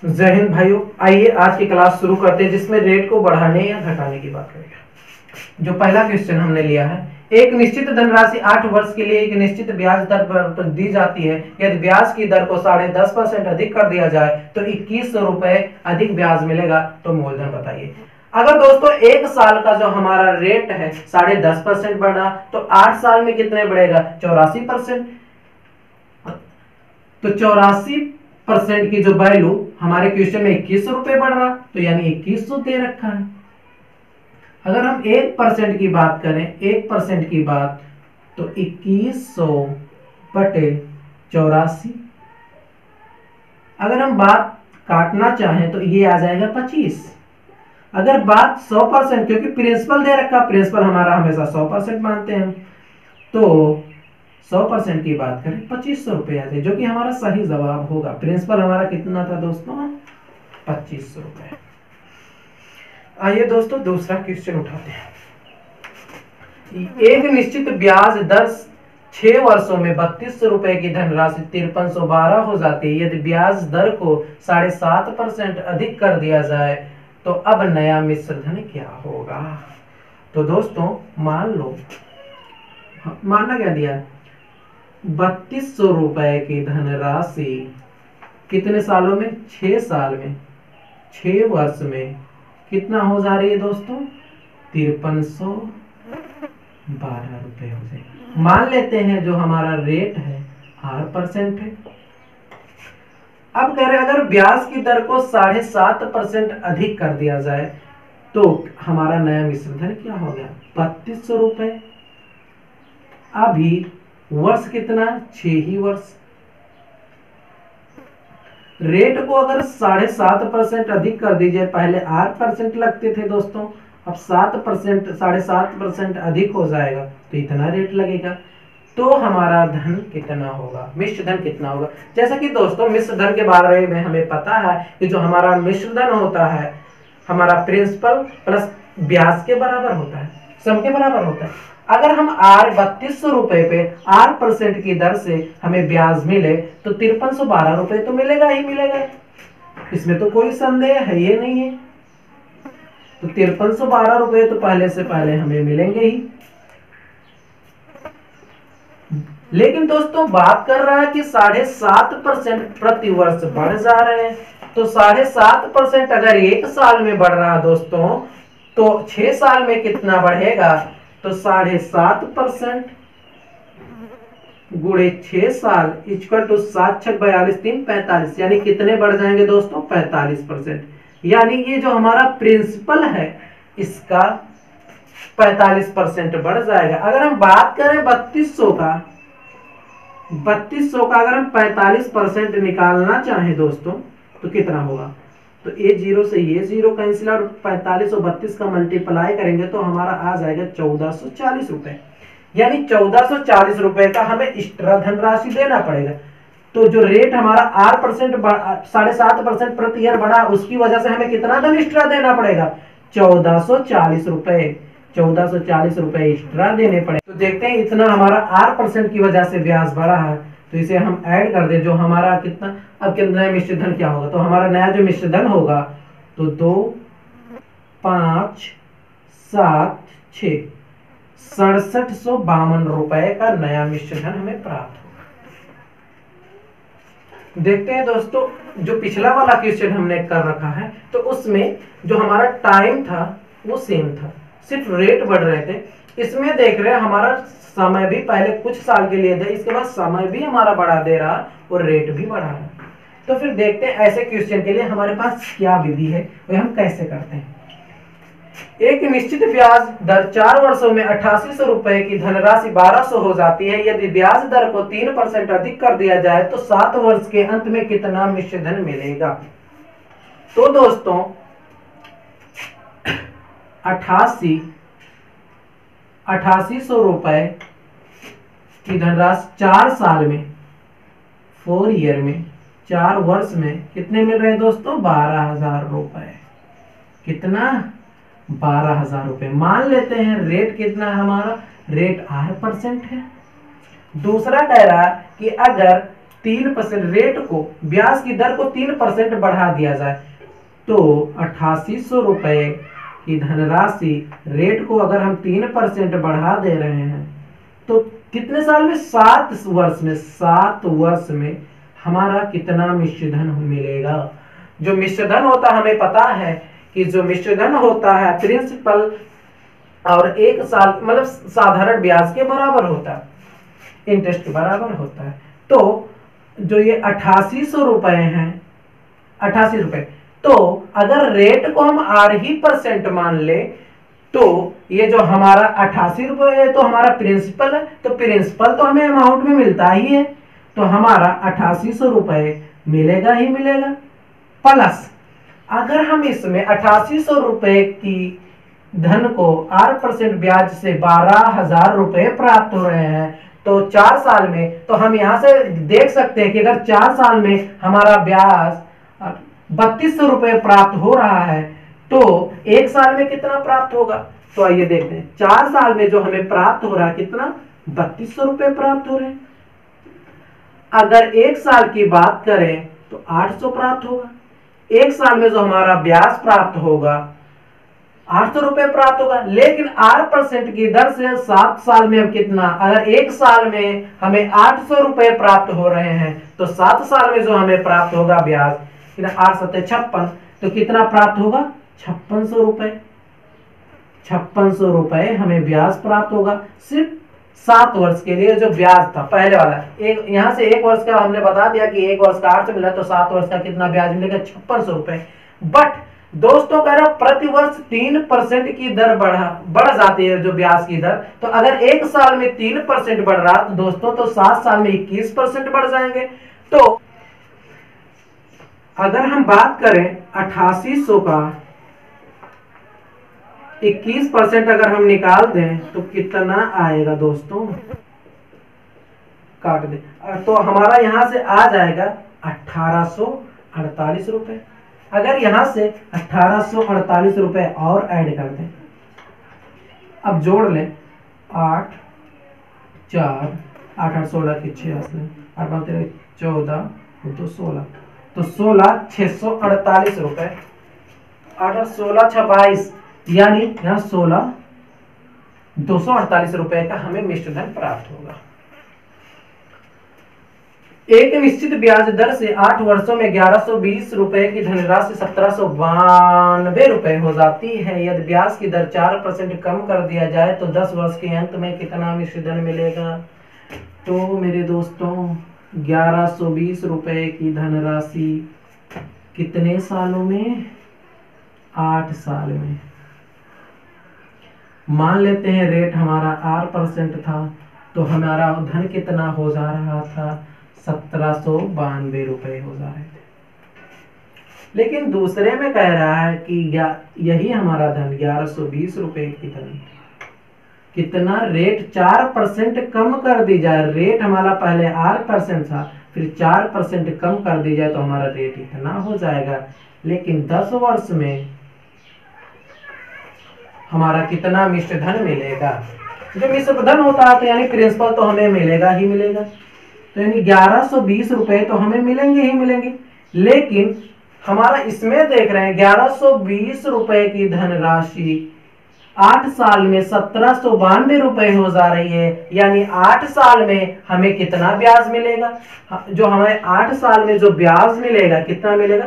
जय हिंद भाइयों, आइए आज की क्लास शुरू करते हैं जिसमें रेट को बढ़ाने या घटाने की बात करेंगे। जो पहला क्वेश्चन हमने लिया है, एक निश्चित धनराशि 8 वर्ष के लिए एक निश्चित ब्याज दर पर दी जाती है। यदि ब्याज की दर को 10.5% अधिक कर दिया जाए तो 2100 रुपए अधिक ब्याज मिलेगा। तो मूलधन बताइए। अगर दोस्तों एक साल का जो हमारा रेट है 10.5% बढ़ा तो 8 साल में कितने बढ़ेगा? 84%। तो 84% की जो वैल्यू हमारे क्वेश्चन में 2100 रुपए बढ़ रहा, तो यानी 2100 दे रखा है। अगर हम 1% की बात करें, 1% की बात, तो 2100 बटे 84। अगर हम बात काटना चाहें तो ये आ जाएगा 25। अगर बात 100%, क्योंकि प्रिंसिपल दे रखा, प्रिंसिपल हमारा हमेशा 100% मानते हैं, तो 100% की बात करें 2500 रुपए आ जाए, जो कि हमारा सही जवाब होगा। प्रिंसिपल हमारा कितना था दोस्तों? 2500 रुपए। आइए दोस्तों दूसरा क्वेश्चन उठाते हैं। एक निश्चित ब्याज दर 6 वर्षों में 3200 रुपए की धनराशि 5312 हो जाती है। यदि ब्याज दर को 7.5% अधिक कर दिया जाए तो अब नया मिश्र धन क्या होगा? तो दोस्तों मान लो, मानना क्या दिया? 3200 रुपए की धनराशि कितने सालों में? 6 साल में, 6 वर्ष में कितना हो जा रही है दोस्तों? 5312 रुपए हो जाए। मान लेते हैं जो हमारा रेट है 8% है। अब कह रहे अगर ब्याज की दर को 7.5% अधिक कर दिया जाए तो हमारा नया मिश्र धन क्या हो गया? 3200 रुपए। अभी वर्ष कितना? 6 ही वर्ष। रेट को अगर 7.5% अधिक कर दीजिए, पहले 8% लगते थे दोस्तों, अब 7%, 7.5% अधिक हो जाएगा तो इतना रेट लगेगा। तो हमारा धन कितना होगा? मिश्र धन कितना होगा? जैसा कि दोस्तों मिश्र धन के बारे में हमें पता है कि जो हमारा मिश्र धन होता है, हमारा प्रिंसिपल प्लस ब्याज के बराबर होता है, सम के बराबर होता है। अगर हम 3200 रुपए पे 8% की दर से हमें ब्याज मिले तो 5312 रुपए तो मिलेगा ही मिलेगा, इसमें तो कोई संदेह है ये नहीं है। तो 5312 रुपए तो पहले से पहले हमें मिलेंगे ही। लेकिन दोस्तों बात कर रहा है कि 7.5% प्रति वर्ष बढ़ जा रहे हैं, तो 7.5% अगर एक साल में बढ़ रहा है दोस्तों, तो 6 साल में कितना बढ़ेगा? तो 7.5% गुणे 6 साल इक्वल टू 7 6 42 3 45, यानी कितने बढ़ जाएंगे दोस्तों? 45%। यानी ये जो हमारा प्रिंसिपल है इसका 45% बढ़ जाएगा। अगर हम बात करें 3200 का, अगर हम 45% निकालना चाहें दोस्तों तो कितना होगा? तो ये जीरो से ये जीरो कैंसिल, और 45 और 32 का मल्टीप्लाई करेंगे तो हमारा आ जाएगा 1440 रुपए। यानी 1440 रुपए का हमें एक्स्ट्रा धनराशि देना पड़ेगा। तो जो रेट हमारा 8% 7.5% प्रति ईयर बढ़ा, उसकी वजह से हमें कितना धन एक्स्ट्रा देना पड़ेगा? 1440 रुपए। 1440 रुपए एक्स्ट्रा देने पड़े। तो देखते हैं इतना हमारा 8% की वजह से ब्याज बढ़ा है, तो इसे हम ऐड कर दे, जो हमारा कितना, अब कितना मिश्र धन क्या होगा? तो हमारा नया जो मिश्र धन होगा तो 2 5 7 6 6752 रुपए का नया मिश्र धन हमें प्राप्त होगा। देखते हैं दोस्तों, जो पिछला वाला क्वेश्चन हमने कर रखा है तो उसमें जो हमारा टाइम था वो सेम था, सिर्फ रेट बढ़ रहे थे। इसमें देख रहे हैं हमारा समय भी पहले कुछ साल के लिए दे, इसके बाद समय भी हमारा बढ़ा दे रहा और रेट भी बढ़ा रहा। तो फिर देखते हैं ऐसे क्वेश्चन के लिए हमारे पास क्या विधि है, वह हम कैसे करते हैं। एक निश्चित ब्याज दर 4 वर्षों में 8800 रुपए की धनराशि 1200 हो जाती है। यदि ब्याज दर को 3% अधिक कर दिया जाए तो 7 वर्ष के अंत में कितना मिश्र धन मिलेगा? तो दोस्तों 8800 रुपए की धनराशि 4 साल में, 4 ईयर में, 4 वर्ष में कितने मिल रहे हैं दोस्तों? 12000 रुपए। कितना? 12000 रुपए। मान लेते हैं रेट कितना है हमारा? रेट 8% है। दूसरा कह रहा कि अगर 3% रेट को, ब्याज की दर को 3% बढ़ा दिया जाए तो 8800 रुपए की धनराशि रेट को अगर हम 3% बढ़ा दे रहे हैं तो कितने साल में? 7 वर्ष में। 7 वर्ष में हमारा कितना मिश्रधन मिलेगा? जो मिश्रधन होता है, हमें पता है कि जो मिश्रधन होता है प्रिंसिपल और 1 साल मतलब साधारण ब्याज के बराबर होता है, इंटरेस्ट के बराबर होता है। तो जो ये 8800 रुपए हैं, 88 रुपए, तो अगर रेट को हम 8% मान ले तो ये जो हमारा 88 रुपए है तो हमारा प्रिंसिपल है, तो प्रिंसिपल तो हमें अमाउंट में मिलता ही है, तो हमारा 8800 रुपए मिलेगा ही मिलेगा। प्लस अगर हम इसमें 8800 रुपए की धन को 8% ब्याज से 12000 रुपए प्राप्त हो रहे हैं तो 4 साल में, तो हम यहां से देख सकते हैं कि अगर 4 साल में हमारा ब्याज 3200 रुपए प्राप्त हो रहा है तो 1 साल में कितना प्राप्त होगा? तो आइए देखते हैं। 4 साल में जो हमें प्राप्त हो रहा है कितना? 3200 रुपए प्राप्त हो रहे हैं। अगर 1 साल की बात करें तो 800 प्राप्त होगा। 1 साल में जो हमारा ब्याज प्राप्त होगा 800 रुपए प्राप्त होगा, लेकिन 8% की दर से 7 साल में अब कितना? अगर 1 साल में हमें 800 रुपए प्राप्त हो रहे हैं तो 7 साल में जो हमें प्राप्त होगा ब्याज, 8 7 56, तो कितना प्राप्त होगा? 5600 रुपए। 5600 रुपए हमें ब्याज प्राप्त होगा सिर्फ 7 वर्ष के लिए। जो ब्याज था पहले वाला, एक यहां से 1 वर्ष का हमने बता दिया कि 1 वर्ष का 800 मिला, तो 7 वर्ष का कितना ब्याज मिलेगा? 5600 रुपए। बट दोस्तों कह रहा प्रति वर्ष 3% की दर बढ़ जाती है जो ब्याज की दर, तो अगर 1 साल में 3% बढ़ रहा तो दोस्तों तो 7 साल में 21% बढ़ जाएंगे। तो अगर हम बात करें 8800 का 21% अगर हम निकाल दें तो कितना आएगा दोस्तों? काट दे तो हमारा यहां से आ जाएगा 1848 रुपए। अगर यहां से 1848 रुपए और ऐड कर दें, अब जोड़ लें, 8 4 8 8 16 की 86 8 5 13 14 तो 16, तो 16 648 रुपए। 8 16 26, यानी यहाँ 16 248 रुपए का हमें मिश्रधन प्राप्त होगा। एक निश्चित ब्याज दर से 8 वर्षों में 1120 रुपए की धनराशि 1792 रुपए हो जाती है। यदि ब्याज की दर 4% कम कर दिया जाए तो 10 वर्ष के अंत में कितना मिश्रधन मिलेगा? तो मेरे दोस्तों 1120 रुपए की धनराशि कितने सालों में? 8 साल में। मान लेते हैं रेट हमारा 8% था तो हमारा धन कितना हो जा रहा था? 1792 रुपए हो जा रहे थे। लेकिन दूसरे में कह रहा है कि यही हमारा धन 1120 रुपए की धन कितना रेट 4% कम कर दी जाए। रेट हमारा पहले 8% था, फिर 4% कम कर दी जाए तो हमारा रेट इतना हो जाएगा। लेकिन 10 वर्ष में हमारा कितना मिश्रधन मिलेगा? जो मिश्रधन होता है तो यानी प्रिंसिपल तो हमें मिलेगा ही मिलेगा, तो यानी 1120 रुपए तो हमें मिलेंगे ही मिलेंगे। लेकिन हमारा इसमें देख रहे हैं 1120 रुपए की धनराशि 8 साल में 1792 रुपए हो जा रही है, यानी 8 साल में हमें कितना ब्याज मिलेगा? जो हमें 8 साल में जो ब्याज मिलेगा कितना मिलेगा?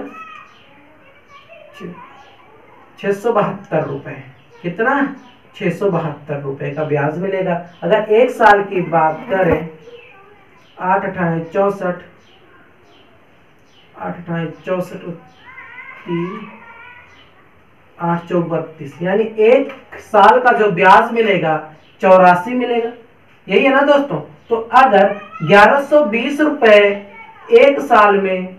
672 रुपए। कितना? 672 रुपए का ब्याज मिलेगा। अगर 1 साल की बात करें, 8 अठाई 64 8 अठाई 64 3 8 चौक 32, यानी 1 साल का जो ब्याज मिलेगा 84 मिलेगा। यही है ना दोस्तों? तो अगर 1120 रुपए 1 साल में,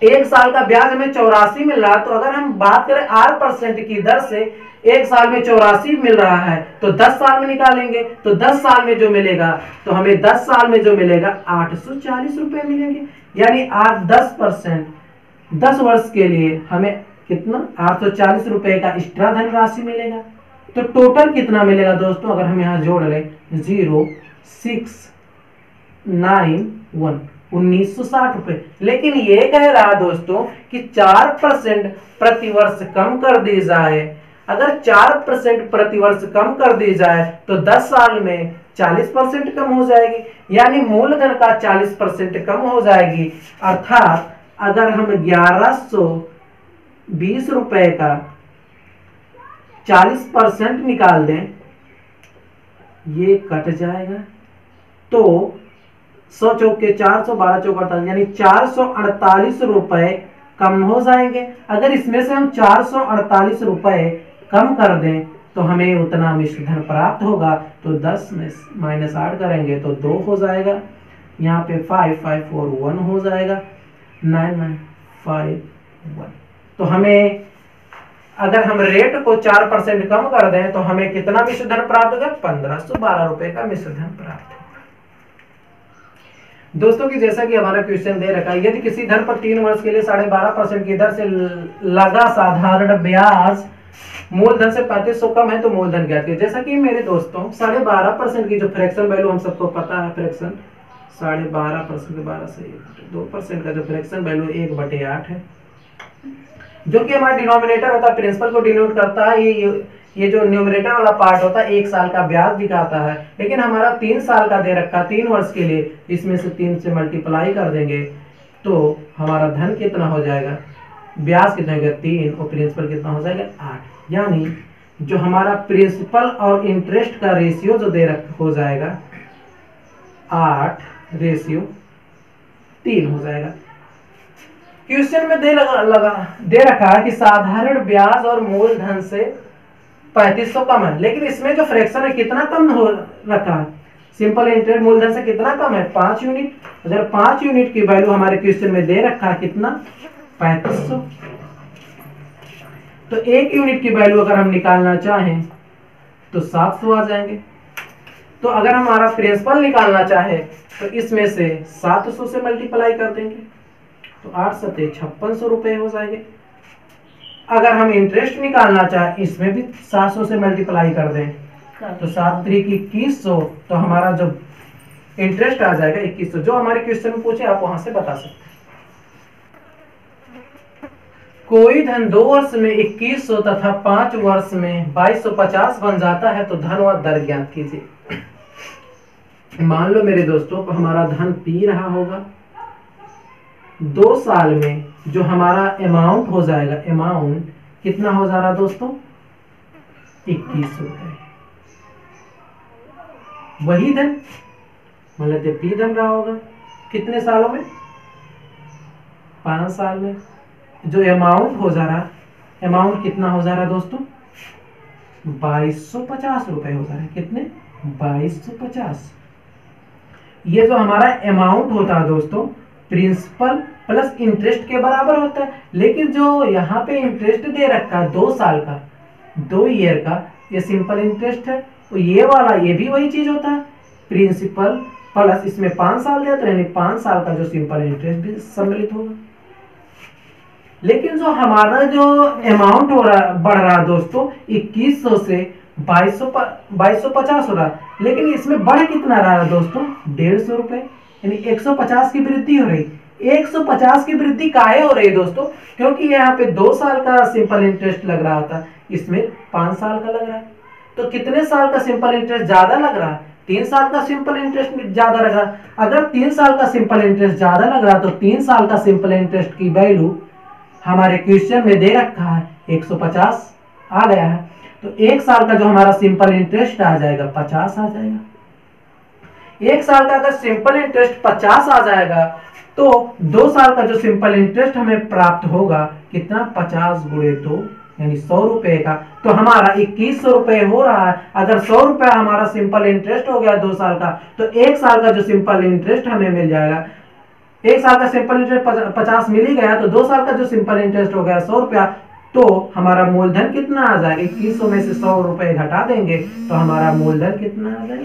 1 साल का ब्याज हमें 84 मिल रहा, तो अगर हम बात करें 8% की दर से 1 साल में 84 मिल रहा है तो 10 साल में निकालेंगे तो 10 साल में जो मिलेगा, तो हमें 10 साल में जो मिलेगा 840 रुपए मिलेंगे। यानी 10% 10 वर्ष के लिए हमें कितना? 840 रुपए का एक्स्ट्रा धनराशि मिलेगा। तो टोटल कितना मिलेगा दोस्तों? अगर हम यहाँ जोड़ लें 0691, 1960 रुपए। लेकिन ये कह रहा दोस्तों कि 4% प्रतिवर्ष कम कर दी जाए। अगर 4% प्रतिवर्ष कम कर दी जाए तो 10 साल में 40% कम हो जाएगी, यानी मूलधन का 40% कम हो जाएगी। अर्थात अगर हम 1120 रुपए का 40% निकाल दें, ये कट जाएगा तो 100 चौके 400, 12 चौका 48, यानी 448 रुपए कम हो जाएंगे। अगर इसमें से हम 448 रुपए कम कर दें तो हमें उतना मिश्र धन प्राप्त होगा। तो 10 में -8 करेंगे तो 2 हो जाएगा। यहाँ पे 5 5 4 1 हो जाएगा, 9 9 5 1। तो हमें अगर हम रेट को 4% कम कर दें तो हमें कितना मिश्र धन प्राप्त होगा? 1512 रुपए का मिश्र धन प्राप्त होगा। दोस्तों की जैसा कि हमारा क्वेश्चन दे रखा है, यदि किसी धन पर 3 वर्ष के लिए 12.5% की दर से लगा साधारण ब्याज मूलधन से 3500 कम है तो मूलधन ज्ञात कीजिए। जैसा कि मेरे दोस्तों 12.5% की जो फ्रैक्शन वैल्यू हम सबको पता है, फ्रैक्शन 12.5% के 12 से 2% का जो फ्रैक्शन वैल्यू 1/8 है, जो कि हमारा डिनोमिनेटर होता है, प्रिंसिपल को डिनोट करता है। ये जो न्यूमरेटर वाला पार्ट होता है 1 साल का ब्याज दिखाता है, लेकिन हमारा 3 साल का दे रखा, 3 वर्ष के लिए, इसमें से 3 से मल्टीप्लाई कर देंगे तो हमारा धन कितना हो जाएगा? ब्याज कितना हो जाएगा? 3, और प्रिंसिपल कितना हो जाएगा? 8। यानी जो हमारा प्रिंसिपल और इंटरेस्ट का रेशियो जो हो जाएगा 8:3 हो जाएगा। क्वेश्चन में दे रखा है कि साधारण ब्याज और मूलधन से 3500 कम है, लेकिन इसमें जो फ्रैक्शन है कितना कम हो रखा है? सिंपल इंटरेस्ट मूलधन से कितना कम है? 5 यूनिट। अगर 5 यूनिट की वैल्यू हमारे क्वेश्चन में दे रखा है कितना? 3500। तो 1 यूनिट की वैल्यू अगर हम निकालना चाहें तो 700 आ जाएंगे। तो अगर हमारा प्रिंसिपल निकालना चाहे तो इसमें से 700 से मल्टीप्लाई कर देंगे तो 8 7 5600 रुपए हो जाएंगे। अगर हम इंटरेस्ट निकालना चाहें इसमें भी 700 से मल्टीप्लाई कर दें तो 7 3 2100, तो हमारा जो इंटरेस्ट आ जाएगा 2100। जो हमारे क्वेश्चन में पूछे आप वहां से बता सकते हैं। कोई धन 2 वर्ष में 2100 तथा 5 वर्ष में 2250 बन जाता है तो धन व दर ज्ञात कीजिए। मान लो मेरे दोस्तों हमारा धन पी रहा होगा, 2 साल में जो हमारा अमाउंट हो जाएगा, अमाउंट कितना हो जा रहा दोस्तों? 2100 रुपए। वही धन मतलब पी धन रहा होगा कितने सालों में? 5 साल में। जो अमाउंट हो जा रहा, अमाउंट कितना हो जा रहा दोस्तों? 2250 रुपए हो जा रहा है। कितने? 2250। ये जो हमारा अमाउंट होता है दोस्तों प्रिंसिपल प्लस इंटरेस्ट के बराबर होता है, लेकिन जो यहाँ पे इंटरेस्ट दे रखा है 2 साल का, 2 ईयर का, ये सिंपल इंटरेस्ट है। तो ये वाला ये भी वही चीज होता है, प्रिंसिपल प्लस इसमें 5 साल देते हैं, 5 साल का जो सिंपल इंटरेस्ट भी सम्मिलित होगा। लेकिन जो हमारा जो अमाउंट हो रहा बढ़ रहा दोस्तों 2100 से 2250 हो रहा, लेकिन इसमें बढ़ कितना रहा है दोस्तों? 150 रुपए, यानी 150 की वृद्धि हो रही। 150 की वृद्धि काहे हो रही है दोस्तों? क्योंकि यहाँ पे 2 साल का सिंपल इंटरेस्ट लग रहा था, इसमें 5 साल का लग रहा है। तो कितने साल का सिंपल इंटरेस्ट ज्यादा लग रहा है? 3 साल का सिंपल इंटरेस्ट ज्यादा लग रहा है। अगर 3 साल का सिंपल इंटरेस्ट ज्यादा लग रहा है तो 3 साल का सिंपल इंटरेस्ट की वैल्यू हमारे क्वेश्चन में दे रखा है 150 आ गया है, तो 1 साल का जो हमारा सिंपल इंटरेस्ट आ जाएगा 50 आ जाएगा। 1 साल का अगर सिंपल इंटरेस्ट 50 आ जाएगा तो 2 साल का जो सिंपल इंटरेस्ट हमें प्राप्त होगा कितना? 50 × 2 यानी 100 रुपए का। तो हमारा 2100 रुपए हो रहा है। अगर 100 रुपए हमारा सिंपल इंटरेस्ट हो गया 2 साल का, तो 1 साल का जो सिंपल इंटरेस्ट हमें मिल जाएगा। 1 साल का सिंपल इंटरेस्ट 50 मिल ही गया, तो 2 साल का जो सिंपल इंटरेस्ट हो गया 100 रुपया, तो हमारा मूलधन कितना आ जाएगा? 2100 में से 100 रुपए घटा देंगे तो हमारा मूलधन कितना आ जाएगा?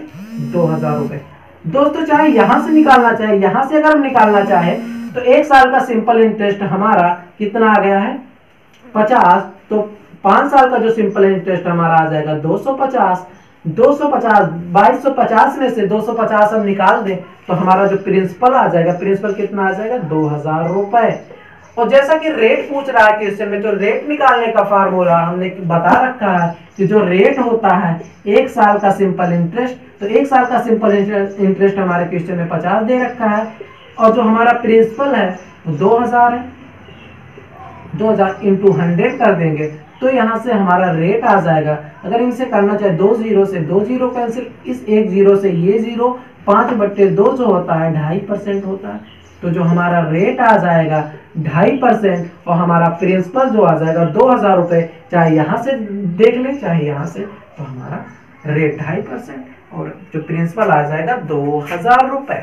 2000 रुपए। दोस्तों चाहे यहां से निकालना चाहे, यहां से अगर हम निकालना चाहे तो 1 साल का सिंपल इंटरेस्ट हमारा कितना आ गया है? 50। तो 5 साल का जो सिंपल इंटरेस्ट हमारा आ जाएगा 250, 250, 2250 में से 250 हम निकाल दें तो हमारा जो प्रिंसिपल आ जाएगा, प्रिंसिपल कितना आ जाएगा, 2000 रुपए। और जैसा कि रेट पूछ रहा है क्वेश्चन में, तो रेट निकालने का फार्मूला हमने बता रखा है कि जो रेट होता है 1 साल का सिंपल इंटरेस्ट, तो 1 साल का सिंपल इंटरेस्ट हमारे क्वेश्चन में 50 दे रखा है, और जो हमारा प्रिंसिपल है वो 2000 है। 2000 इंटू 100 कर देंगे तो यहाँ से हमारा रेट आ जाएगा। अगर इनसे करना चाहे 2 जीरो से 2 जीरो कैंसिल, इस 1 जीरो से ये जीरो, 5/2 जो होता है 2.5% होता है। तो जो हमारा रेट आ जाएगा 2.5%, और हमारा प्रिंसिपल जो आ जाएगा 2000 रुपए, चाहे यहाँ से देख ले चाहे यहाँ से, तो हमारा रेट 2.5% और जो प्रिंसिपल आ जाएगा 2000 रुपए।